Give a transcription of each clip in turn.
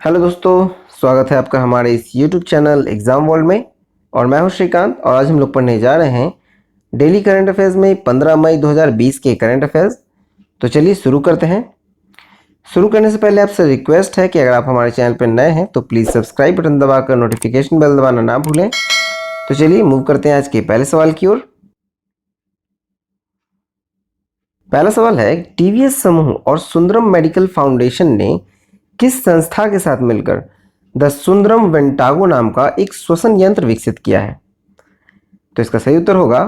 Hello दोस्तों, स्वागत है आपका हमारे इस YouTube चैनल एग्ज़ाम वर्ल्ड में। और मैं हूं श्रीकांत और आज हम लोग पढ़ने जा रहे हैं डेली करंट अफेयर्स में 15 मई 2020 के करंट अफेयर्स। तो चलिए शुरू करते हैं। शुरू करने से पहले आपसे रिक्वेस्ट है कि अगर आप हमारे चैनल पर नए हैं तो प्लीज़ सब्सक्राइब बटन दबाकर नोटिफिकेशन बेल दबाना ना भूलें। तो चलिए मूव करते हैं आज के पहले सवाल की ओर। पहला सवाल है, टीवीएस समूह और सुंदरम मेडिकल फाउंडेशन ने किस संस्था के साथ मिलकर द सुंदरम वेंटागो नाम का एक श्वसन यंत्र विकसित किया है? तो इसका सही उत्तर होगा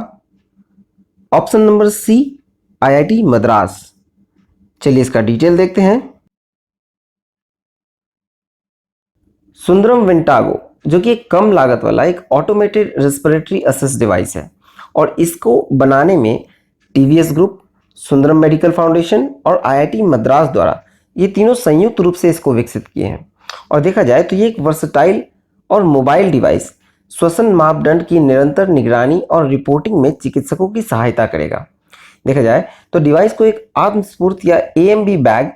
option number C, IIT Madras. चलिए इसका डिटेल देखते हैं। सुंदरम वेंटागो जो कि एक कम लागत वाला एक ऑटोमेटेड रेस्पिरेटरी असिस्ट डिवाइस है और इसको बनाने में TVS group, Sundaram medical foundation और आईआईटी मद्रास द्वारा ये तीनों संयुक्त रूप से इसको विकसित किए हैं। और देखा जाए तो ये एक वर्सटाइल और मोबाइल डिवाइस श्वसन मापदंड की निरंतर निगरानी और रिपोर्टिंग में चिकित्सकों की सहायता करेगा। देखा जाए तो डिवाइस को एक आत्मस्फूर्त या एएमबी बैग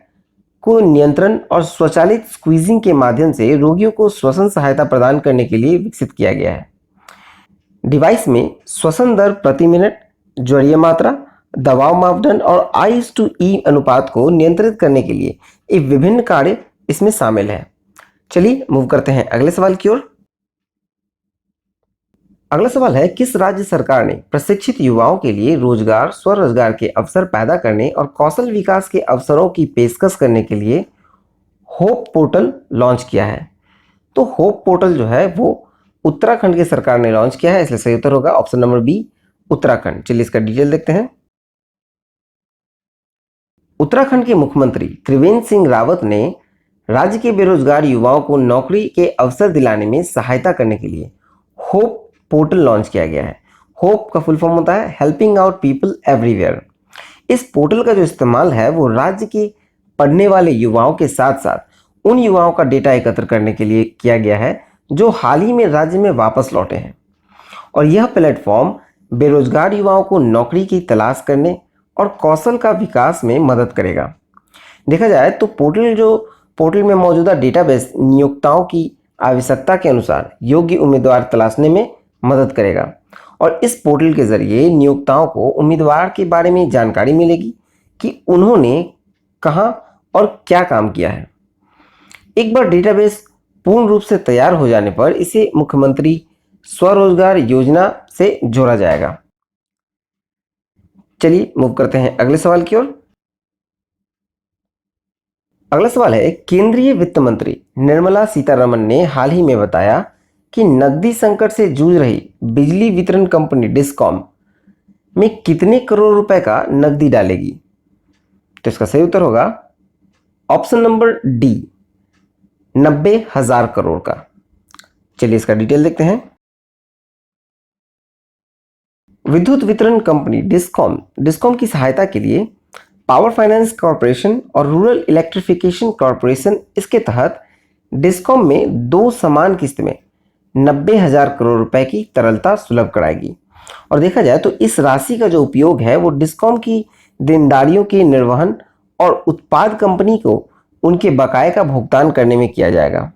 को नियंत्रण और स्वचालित स्क्वीजिंग के माध्यम से रोगियों को श्वसन सहायता प्रदान करने के लिए विकसित किया गया है। डिवाइस में श्वसन दर प्रति मिनट, ज्वरीय मात्रा, दबाव मापदंड और I/E अनुपात को नियंत्रित करने के लिए ये विभिन्न कार्य इसमें शामिल है। चलिए मूव करते हैं अगले सवाल की ओर। अगला सवाल है, किस राज्य सरकार ने प्रशिक्षित युवाओं के लिए रोजगार, स्वरोजगार के अवसर पैदा करने और कौशल विकास के अवसरों की पेशकश करने के लिए होप पोर्टल लॉन्च किया है? तो होप पोर्टल जो है वो उत्तराखंड की सरकार ने लॉन्च किया है, इसलिए सही उत्तर होगा ऑप्शन नंबर बी, उत्तराखंड। चलिए इसका डिटेल देखते हैं। उत्तराखंड के मुख्यमंत्री त्रिवेंद्र सिंह रावत ने राज्य के बेरोजगार युवाओं को नौकरी के अवसर दिलाने में सहायता करने के लिए होप पोर्टल लॉन्च किया गया है। होप का फुल फॉर्म होता है हेल्पिंग आउट पीपल एवरीवेयर। इस पोर्टल का जो इस्तेमाल है वो राज्य के पढ़ने वाले युवाओं के साथ साथ उन युवाओं का डेटा एकत्र करने के लिए किया गया है जो हाल ही में राज्य में वापस लौटे हैं। और यह प्लेटफॉर्म बेरोजगार युवाओं को नौकरी की तलाश करने और कौशल का विकास में मदद करेगा। देखा जाए तो पोर्टल में मौजूदा डेटाबेस नियोक्ताओं की आवश्यकता के अनुसार योग्य उम्मीदवार तलाशने में मदद करेगा। और इस पोर्टल के जरिए नियोक्ताओं को उम्मीदवार के बारे में जानकारी मिलेगी कि उन्होंने कहां और क्या काम किया है। एक बार डेटाबेस पूर्ण रूप से तैयार हो जाने पर इसे मुख्यमंत्री स्वरोजगार योजना से जोड़ा जाएगा। चलिए मूव करते हैं अगले सवाल की ओर। अगला सवाल है, केंद्रीय वित्त मंत्री निर्मला सीतारमण ने हाल ही में बताया कि नकदी संकट से जूझ रही बिजली वितरण कंपनी डिस्कॉम में कितने करोड़ रुपए का नकदी डालेगी? तो इसका सही उत्तर होगा ऑप्शन नंबर डी, 90,000 करोड़ का। चलिए इसका डिटेल देखते हैं। विद्युत वितरण कंपनी डिस्कॉम की सहायता के लिए पावर फाइनेंस कॉरपोरेशन और रूरल इलेक्ट्रिफिकेशन कॉरपोरेशन इसके तहत डिस्कॉम में 2 समान किस्त में 90,000 करोड़ रुपए की तरलता सुलभ कराएगी। और देखा जाए तो इस राशि का जो उपयोग है वो डिस्कॉम की देनदारियों के निर्वहन और उत्पाद कंपनी को उनके बकाये का भुगतान करने में किया जाएगा।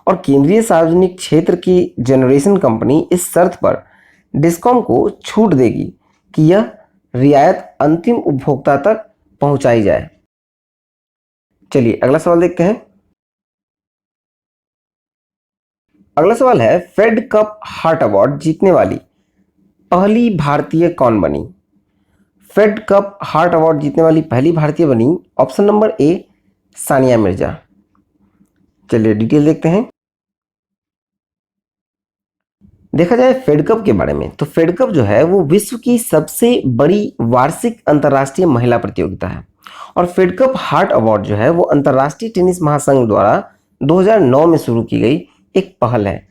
और केंद्रीय सार्वजनिक क्षेत्र की जनरेशन कंपनी इस शर्त पर डिस्कॉम को छूट देगी कि यह रियायत अंतिम उपभोक्ता तक पहुंचाई जाए। चलिए अगला सवाल देखते हैं। अगला सवाल है, फेड कप हार्ट अवार्ड जीतने वाली पहली भारतीय कौन बनी? फेड कप हार्ट अवार्ड जीतने वाली पहली भारतीय बनी option number A, Sania Mirza. चलिए डिटेल देखते हैं। देखा जाए फेड कप के बारे में तो फेड कप जो है वो विश्व की सबसे बड़ी वार्षिक अंतर्राष्ट्रीय महिला प्रतियोगिता है। और फेड कप हार्ट अवार्ड जो है वो अंतर्राष्ट्रीय टेनिस महासंघ द्वारा 2009 में शुरू की गई एक पहल है।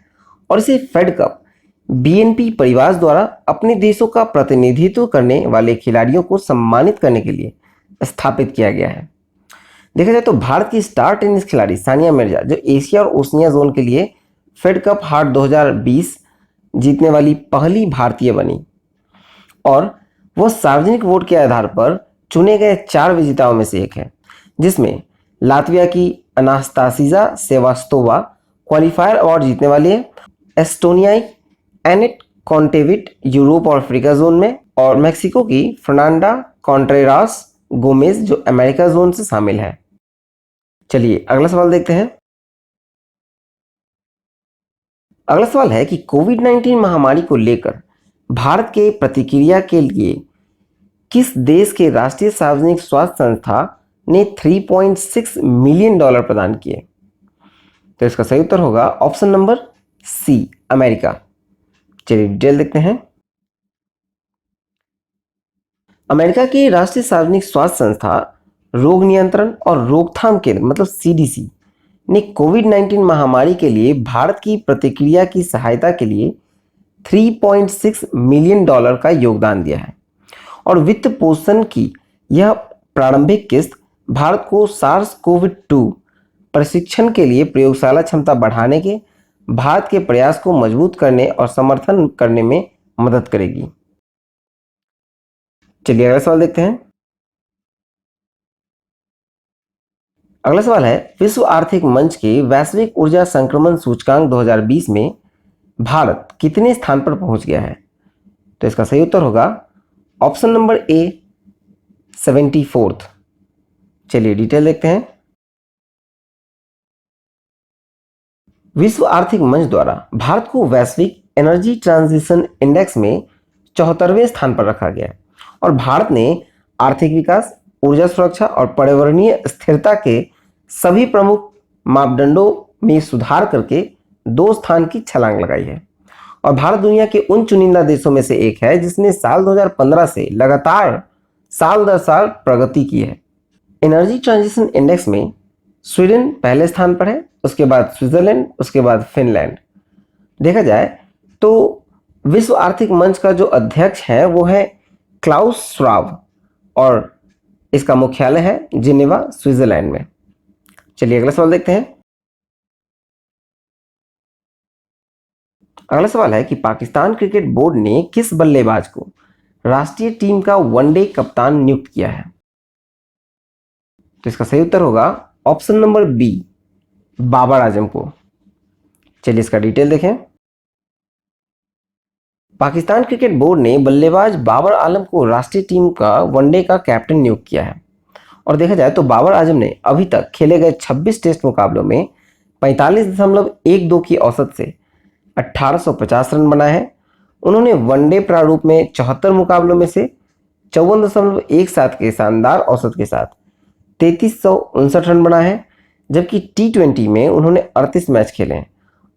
और इसे फेड कप बीएनपी परिवार द्वारा अपने देशों का प्रतिनिधित्व करने वाले खिलाड़ियों को सम्मानित करने के लिए स्थापित किया गया है। देखा जाए तो भारत की स्टार टेनिस खिलाड़ी सानिया मिर्जा जो एशिया और ओशिनिया जोन के लिए फेड कप हार्ट 2020 जीतने वाली पहली भारतीय बनी। और वह सार्वजनिक वोट के आधार पर चुने गए 4 विजेताओं में से एक है, जिसमें लातविया की अनास्तासिजा सेवास्तोवा क्वालिफायर अवार्ड जीतने वाली है। एस्टोनियाई एनेट कॉन्टेविट यूरोप और अफ्रीका जोन में, और मेक्सिको की फर्नांडा कॉन्ट्रेरास गोमेज जो अमेरिका जोन से शामिल है। चलिए अगला सवाल देखते हैं। अगला सवाल है कि कोविड-19 महामारी को लेकर भारत के प्रतिक्रिया के लिए किस देश के राष्ट्रीय सार्वजनिक स्वास्थ्य संस्था ने $3.6 मिलियन प्रदान किए? तो इसका सही उत्तर होगा ऑप्शन नंबर सी, अमेरिका। चलिए डिटेल देखते हैं। अमेरिका की राष्ट्रीय सार्वजनिक स्वास्थ्य संस्था रोग नियंत्रण और रोकथाम केंद्र मतलब सीडीसी ने कोविड-19 महामारी के लिए भारत की प्रतिक्रिया की सहायता के लिए $3.6 मिलियन का योगदान दिया है, और वित्त पोषण की यह प्रारंभिक किस्त भारत को सार्स कोविड 2 प्रशिक्षण के लिए प्रयोगशाला क्षमता बढ़ाने के भारत के प्रयास को मजबूत करने और समर्थन करने में मदद करेगी। चलिए अगला सवाल देखते हैं। अगला सवाल है, विश्व आर्थिक मंच के वैश्विक ऊर्जा संक्रमण सूचकांक 2020 में भारत कितने स्थान पर पहुंच गया है? तो इसका सही उत्तर होगा ऑप्शन नंबर ए, 74th। चलिए डिटेल देखते हैं। विश्व आर्थिक मंच द्वारा भारत को वैश्विक एनर्जी ट्रांजिशन इंडेक्स में 74वें स्थान पर रखा गया है, और भारत ने आर्थिक विकास, ऊर्जा सुरक्षा और पर्यावरणीय स्थिरता के सभी प्रमुख मापदंडों में सुधार करके 2 स्थान की छलांग लगाई है, और भारत दुनिया के उन चुनिंदा देशों में से एक है जिसने साल 2015 से लगातार साल दर साल प्रगति की है। एनर्जी ट्रांजिशन इंडेक्स में स्वीडन पहले स्थान पर है, उसके बाद स्विट्जरलैंड, उसके बाद फिनलैंड। देखा जाए तो विश्व आर्थिक मंच का जो अध्यक्ष है वो है क्लाउस श्वाब, और इसका मुख्यालय है जिनेवा, स्विट्जरलैंड में। चलिए अगला सवाल देखते हैं। अगला सवाल है कि पाकिस्तान क्रिकेट बोर्ड ने किस बल्लेबाज को राष्ट्रीय टीम का वनडे कप्तान नियुक्त किया है? तो इसका सही उत्तर होगा option number B, Babar Azam को। चलिए इसका डिटेल देखें। पाकिस्तान क्रिकेट बोर्ड ने बल्लेबाज बाबर आलम को राष्ट्रीय टीम का वनडे का कैप्टन नियुक्त किया है, और देखा जाए तो बाबर आजम ने अभी तक खेले गए 26 टेस्ट मुकाबलों में 45.12 की औसत से 1850 रन बनाए हैं। उन्होंने वनडे प्रारूप में 74 मुकाबलों में से 54.17 के शानदार औसत के साथ 3359 रन बनाए हैं, जबकि T20 में उन्होंने 38 मैच खेले हैं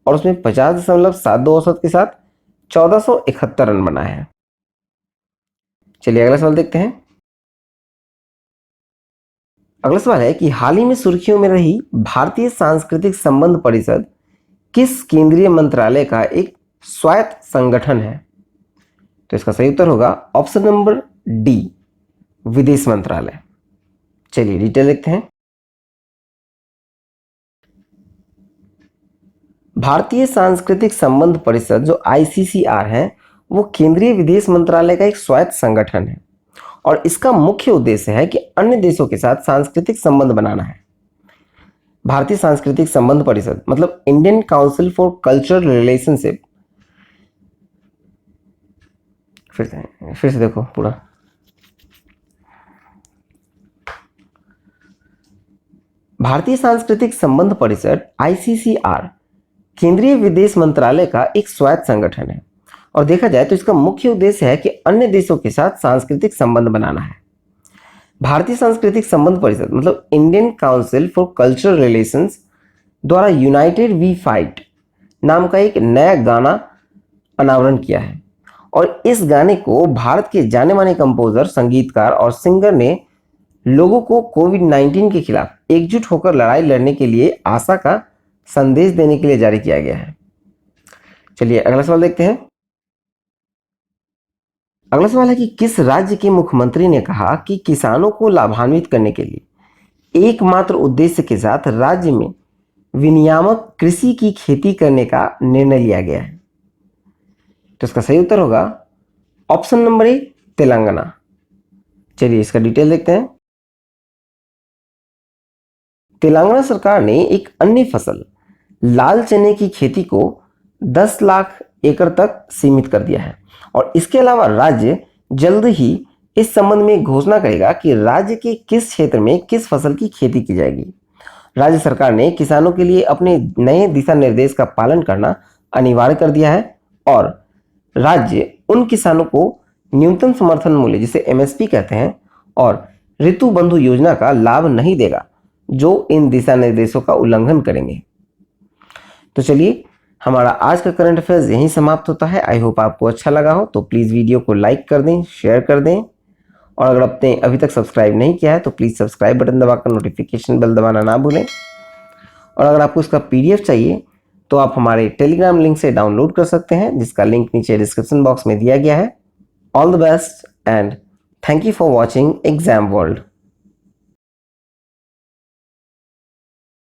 और उसमें 50.72 औसत के साथ 1471 रन बनाए हैं। चलिए अगला सवाल देखते हैं। अगला सवाल है कि हाल ही में सुर्खियों में रही भारतीय सांस्कृतिक संबंध परिषद किस केंद्रीय मंत्रालय का एक स्वायत्त संगठन है? तो इसका सही उत्तर होगा ऑप्शन नंबर डी, विदेश मंत्रालय। चलिए डिटेल देखते हैं। भारतीय सांस्कृतिक संबंध परिषद जो ICCR है वो केंद्रीय विदेश मंत्रालय का एक स्वायत्त संगठन है, और इसका मुख्य उद्देश्य है कि अन्य देशों के साथ सांस्कृतिक संबंध बनाना है। भारतीय सांस्कृतिक संबंध परिषद मतलब Indian council for cultural relationship, फिर से देखो पूरा। भारतीय सांस्कृतिक संबंध परिषद ICCR केंद्रीय विदेश मंत्रालय का एक स्वायत्त संगठन है, और देखा जाए तो इसका मुख्य उद्देश्य है कि अन्य देशों के साथ सांस्कृतिक संबंध बनाना है। भारतीय सांस्कृतिक संबंध परिषद मतलब Indian council for cultural relations द्वारा यूनाइटेड वी फाइट नाम का एक नया गाना अनावरण किया है, और इस गाने को भारत के जाने माने कंपोजर, संगीतकार और सिंगर ने लोगों को कोविड-19 के खिलाफ एकजुट होकर लड़ाई लड़ने के लिए आशा का संदेश देने के लिए जारी किया गया है। चलिए अगला सवाल देखते हैं। अगला सवाल है कि किस राज्य के मुख्यमंत्री ने कहा कि किसानों को लाभान्वित करने के लिए एकमात्र उद्देश्य के साथ राज्य में विनियामक कृषि की खेती करने का निर्णय लिया गया है? तो इसका सही उत्तर होगा ऑप्शन नंबर ए, तेलंगाना। चलिए इसका डिटेल देखते हैं। तेलंगाना सरकार ने एक अन्य फसल लाल चने की खेती को 10 लाख एकड़ तक सीमित कर दिया है और इसके अलावा राज्य जल्द ही इस संबंध में घोषणा करेगा कि राज्य के किस क्षेत्र में किस फसल की खेती की जाएगी। राज्य सरकार ने किसानों के लिए अपने नए दिशा निर्देश का पालन करना अनिवार्य कर दिया है और राज्य उन किसानों को न्यूनतम समर्थन मूल्य जिसे एमएसपी कहते हैं और ऋतु बंधु योजना का लाभ नहीं देगा जो इन दिशा निर्देशों का उल्लंघन करेंगे। तो चलिए, हमारा आज का करंट अफेयर्स यहीं समाप्त होता है। आई होप आपको अच्छा लगा हो, तो प्लीज़ वीडियो को लाइक कर दें, शेयर कर दें और अगर आपने अभी तक सब्सक्राइब नहीं किया है तो प्लीज़ सब्सक्राइब बटन दबाकर नोटिफिकेशन बेल दबाना ना भूलें। और अगर आपको इसका पीडीएफ चाहिए तो आप हमारे टेलीग्राम लिंक से डाउनलोड कर सकते हैं, जिसका लिंक नीचे डिस्क्रिप्शन बॉक्स में दिया गया है। All the best and thank you for watching exam world.